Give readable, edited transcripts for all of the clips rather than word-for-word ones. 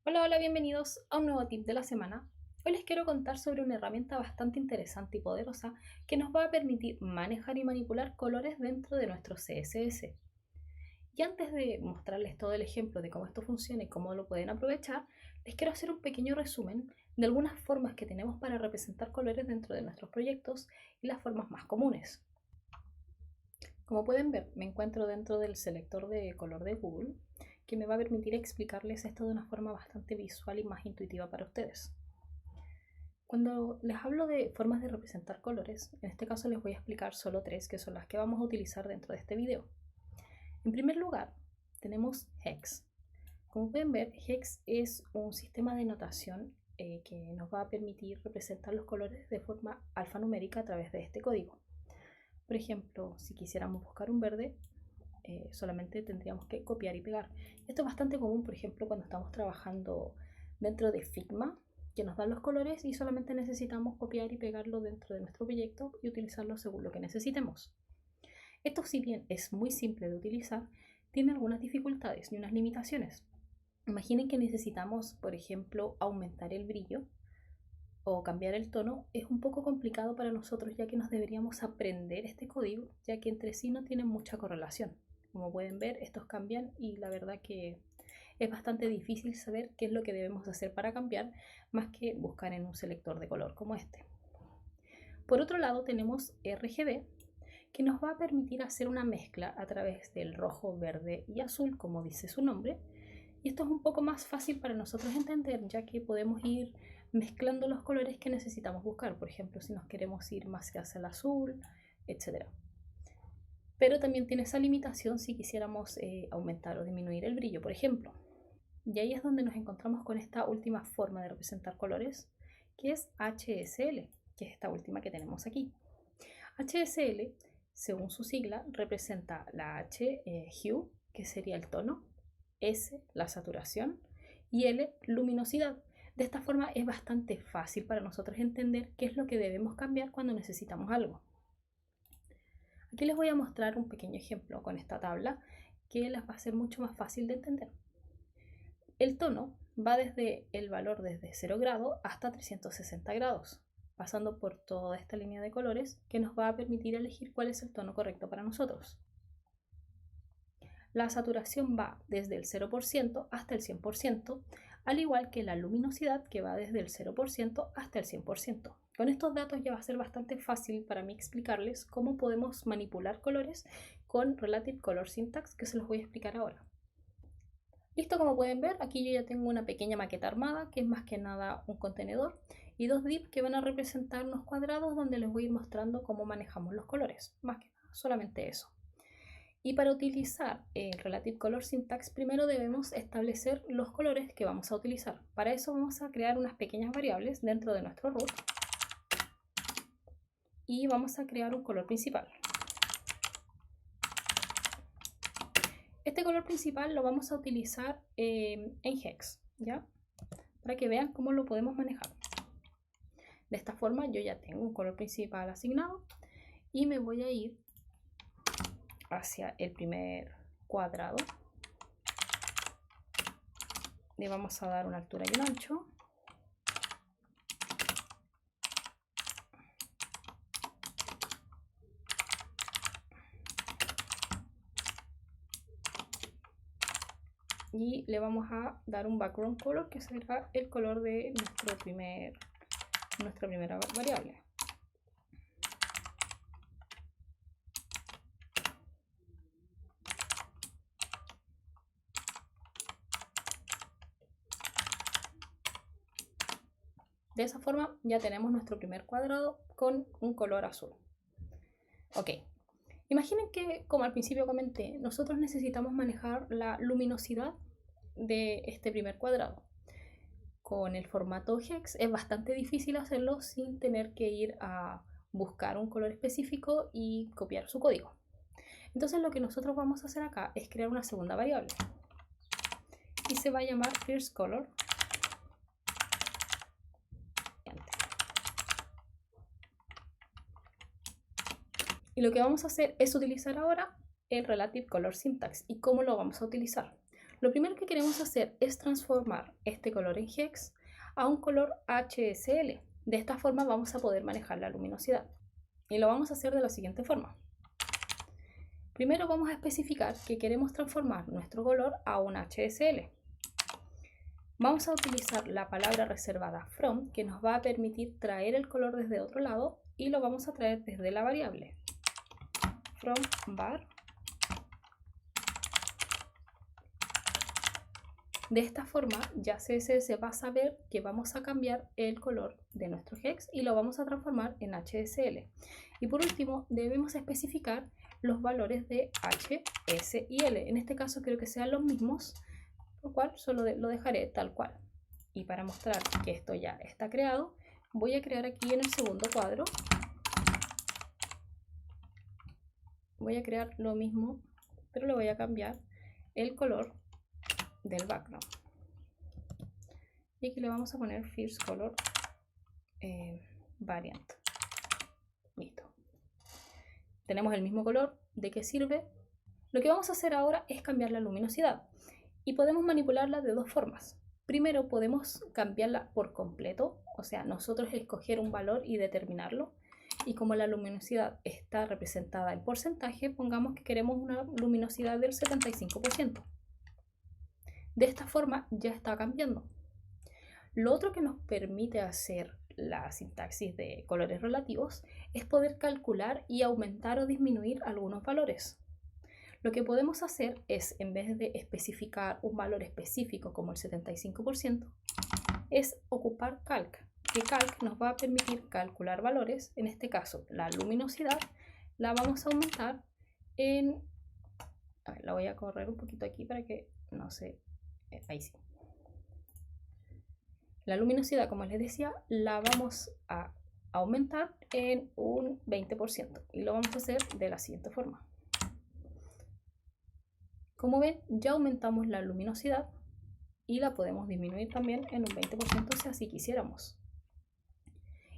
Hola, hola, bienvenidos a un nuevo tip de la semana. Hoy les quiero contar sobre una herramienta bastante interesante y poderosa que nos va a permitir manejar y manipular colores dentro de nuestro CSS. Y antes de mostrarles todo el ejemplo de cómo esto funciona y cómo lo pueden aprovechar, les quiero hacer un pequeño resumen de algunas formas que tenemos para representar colores dentro de nuestros proyectos y las formas más comunes. Como pueden ver, me encuentro dentro del selector de color de Google, que me va a permitir explicarles esto de una forma bastante visual y más intuitiva para ustedes. Cuando les hablo de formas de representar colores, en este caso les voy a explicar solo tres, que son las que vamos a utilizar dentro de este video. En primer lugar, tenemos Hex. Como pueden ver, Hex es un sistema de notación que nos va a permitir representar los colores de forma alfanumérica a través de este código. Por ejemplo, si quisiéramos buscar un verde, solamente tendríamos que copiar y pegar. Esto es bastante común, por ejemplo, cuando estamos trabajando dentro de Figma, que nos dan los colores y solamente necesitamos copiar y pegarlo dentro de nuestro proyecto y utilizarlo según lo que necesitemos. Esto, si bien es muy simple de utilizar, tiene algunas dificultades y unas limitaciones. Imaginen que necesitamos, por ejemplo, aumentar el brillo o cambiar el tono. Es un poco complicado para nosotros, ya que nos deberíamos aprender este código, ya que entre sí no tienen mucha correlación. Como pueden ver, estos cambian y la verdad que es bastante difícil saber qué es lo que debemos hacer para cambiar, más que buscar en un selector de color como este. Por otro lado tenemos RGB, que nos va a permitir hacer una mezcla a través del rojo, verde y azul, como dice su nombre. Y esto es un poco más fácil para nosotros entender, ya que podemos ir mezclando los colores que necesitamos buscar. Por ejemplo, si nos queremos ir más hacia el azul, etc. Pero también tiene esa limitación si quisiéramos aumentar o disminuir el brillo, por ejemplo. Y ahí es donde nos encontramos con esta última forma de representar colores, que es HSL, que es esta última que tenemos aquí. HSL, según su sigla, representa la H, hue, que sería el tono, S, la saturación, y L, luminosidad. De esta forma es bastante fácil para nosotros entender qué es lo que debemos cambiar cuando necesitamos algo. Aquí les voy a mostrar un pequeño ejemplo con esta tabla que les va a ser mucho más fácil de entender. El tono va desde el valor desde 0 grados hasta 360 grados, pasando por toda esta línea de colores que nos va a permitir elegir cuál es el tono correcto para nosotros. La saturación va desde el 0% hasta el 100%, al igual que la luminosidad, que va desde el 0% hasta el 100%. Con estos datos ya va a ser bastante fácil para mí explicarles cómo podemos manipular colores con Relative Color Syntax, que se los voy a explicar ahora. Listo, como pueden ver, aquí yo ya tengo una pequeña maqueta armada, que es más que nada un contenedor, y dos divs que van a representar unos cuadrados donde les voy a ir mostrando cómo manejamos los colores. Más que nada, solamente eso. Y para utilizar el Relative Color Syntax, primero debemos establecer los colores que vamos a utilizar. Para eso vamos a crear unas pequeñas variables dentro de nuestro root y vamos a crear un color principal. Este color principal lo vamos a utilizar en Hex, ¿ya? Para que vean cómo lo podemos manejar. De esta forma yo ya tengo un color principal asignado y me voy a ir hacia el primer cuadrado. Le vamos a dar una altura y un ancho. Y le vamos a dar un background color, que será el color de nuestra primera variable. De esa forma ya tenemos nuestro primer cuadrado con un color azul. Ok, imaginen que, como al principio comenté, nosotros necesitamos manejar la luminosidad de este primer cuadrado. Con el formato Hex es bastante difícil hacerlo sin tener que ir a buscar un color específico y copiar su código. Entonces lo que nosotros vamos a hacer acá es crear una segunda variable y se va a llamar First Color. Y lo que vamos a hacer es utilizar ahora el Relative Color Syntax. ¿Y cómo lo vamos a utilizar? Lo primero que queremos hacer es transformar este color en hex a un color HSL. De esta forma vamos a poder manejar la luminosidad. Y lo vamos a hacer de la siguiente forma. Primero vamos a especificar que queremos transformar nuestro color a un HSL. Vamos a utilizar la palabra reservada from, que nos va a permitir traer el color desde otro lado, y lo vamos a traer desde la variable from var. De esta forma ya CSS va a saber que vamos a cambiar el color de nuestro hex y lo vamos a transformar en HSL. Y por último debemos especificar los valores de H, S y L. En este caso quiero que sean los mismos, por lo cual solo lo dejaré tal cual. Y para mostrar que esto ya está creado, voy a crear aquí en el segundo cuadro, voy a crear lo mismo, pero le voy a cambiar el color del background. Y aquí le vamos a poner First Color Variant. Listo. Tenemos el mismo color. ¿De qué sirve? Lo que vamos a hacer ahora es cambiar la luminosidad. Y podemos manipularla de dos formas. Primero podemos cambiarla por completo, o sea, nosotros escoger un valor y determinarlo. Y como la luminosidad está representada en porcentaje, pongamos que queremos una luminosidad del 75%. De esta forma ya está cambiando. Lo otro que nos permite hacer la sintaxis de colores relativos es poder calcular y aumentar o disminuir algunos valores. Lo que podemos hacer es, en vez de especificar un valor específico como el 75%, es ocupar calc, que calc nos va a permitir calcular valores. En este caso, la luminosidad la vamos a aumentar en... A ver, la voy a correr un poquito aquí para que no se... Ahí sí. La luminosidad, como les decía, la vamos a aumentar en un 20% y lo vamos a hacer de la siguiente forma. Como ven, ya aumentamos la luminosidad y la podemos disminuir también en un 20% si así quisiéramos.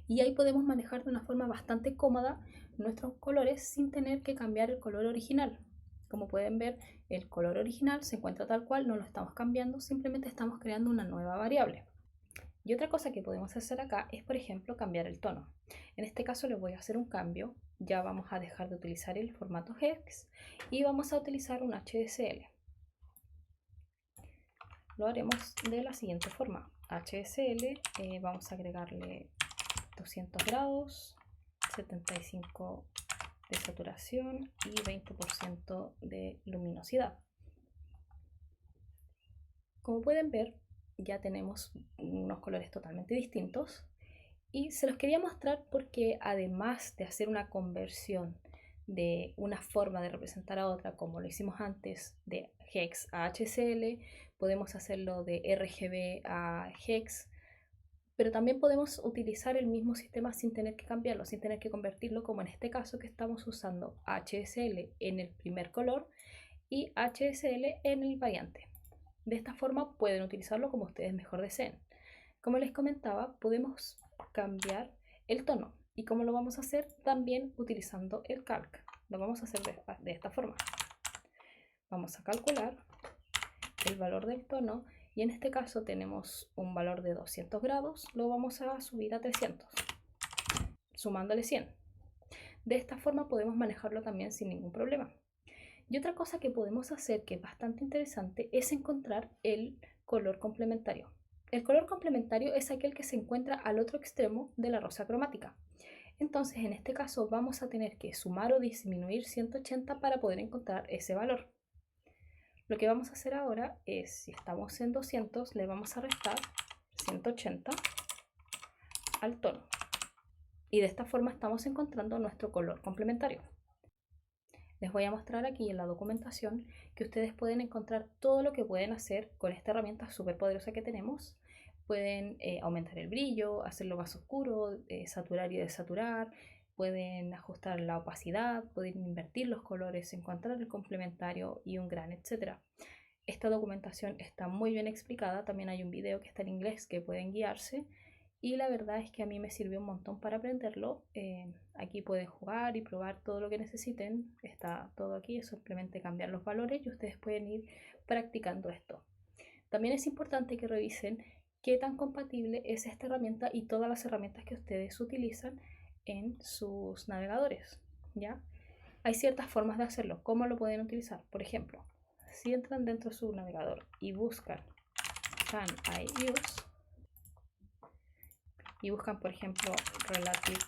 Y ahí podemos manejar de una forma bastante cómoda nuestros colores sin tener que cambiar el color original. Como pueden ver, el color original se encuentra tal cual, no lo estamos cambiando, simplemente estamos creando una nueva variable. Y otra cosa que podemos hacer acá es, por ejemplo, cambiar el tono. En este caso les voy a hacer un cambio. Ya vamos a dejar de utilizar el formato hex y vamos a utilizar un HSL. Lo haremos de la siguiente forma. HSL, vamos a agregarle 200 grados, 75 de saturación y 20% de luminosidad. Como pueden ver, ya tenemos unos colores totalmente distintos y se los quería mostrar porque además de hacer una conversión de una forma de representar a otra, como lo hicimos antes de hex a HSL, podemos hacerlo de RGB a hex, pero también podemos utilizar el mismo sistema sin tener que cambiarlo, sin tener que convertirlo, como en este caso que estamos usando HSL en el primer color y HSL en el variante. De esta forma pueden utilizarlo como ustedes mejor deseen. Como les comentaba, podemos cambiar el tono. ¿Y cómo lo vamos a hacer? También utilizando el calc. Lo vamos a hacer de esta forma. Vamos a calcular el valor del tono y en este caso tenemos un valor de 200 grados. Lo vamos a subir a 300, sumándole 100. De esta forma podemos manejarlo también sin ningún problema. Y otra cosa que podemos hacer que es bastante interesante es encontrar el color complementario. El color complementario es aquel que se encuentra al otro extremo de la rosa cromática. Entonces, en este caso vamos a tener que sumar o disminuir 180 para poder encontrar ese valor. Lo que vamos a hacer ahora es, si estamos en 200, le vamos a restar 180 al tono. Y de esta forma estamos encontrando nuestro color complementario. Les voy a mostrar aquí en la documentación que ustedes pueden encontrar todo lo que pueden hacer con esta herramienta súper poderosa que tenemos. Pueden aumentar el brillo, hacerlo más oscuro, saturar y desaturar, pueden ajustar la opacidad, pueden invertir los colores, encontrar el complementario y un gran, etc. Esta documentación está muy bien explicada, también hay un video que está en inglés que pueden guiarse y la verdad es que a mí me sirvió un montón para aprenderlo. Aquí pueden jugar y probar todo lo que necesiten, está todo aquí, es simplemente cambiar los valores y ustedes pueden ir practicando esto. También es importante que revisen qué tan compatible es esta herramienta y todas las herramientas que ustedes utilizan en sus navegadores, ¿ya? Hay ciertas formas de hacerlo. ¿Cómo lo pueden utilizar? Por ejemplo, si entran dentro de su navegador y buscan Can I Use y buscan, por ejemplo, Relative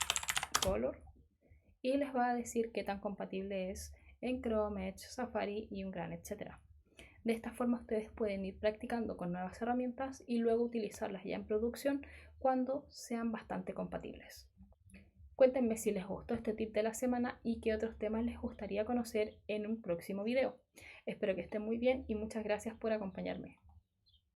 Color, y les va a decir qué tan compatible es en Chrome, Edge, Safari y un gran etcétera. De esta forma ustedes pueden ir practicando con nuevas herramientas y luego utilizarlas ya en producción cuando sean bastante compatibles. Cuéntenme si les gustó este tip de la semana y qué otros temas les gustaría conocer en un próximo video. Espero que estén muy bien y muchas gracias por acompañarme.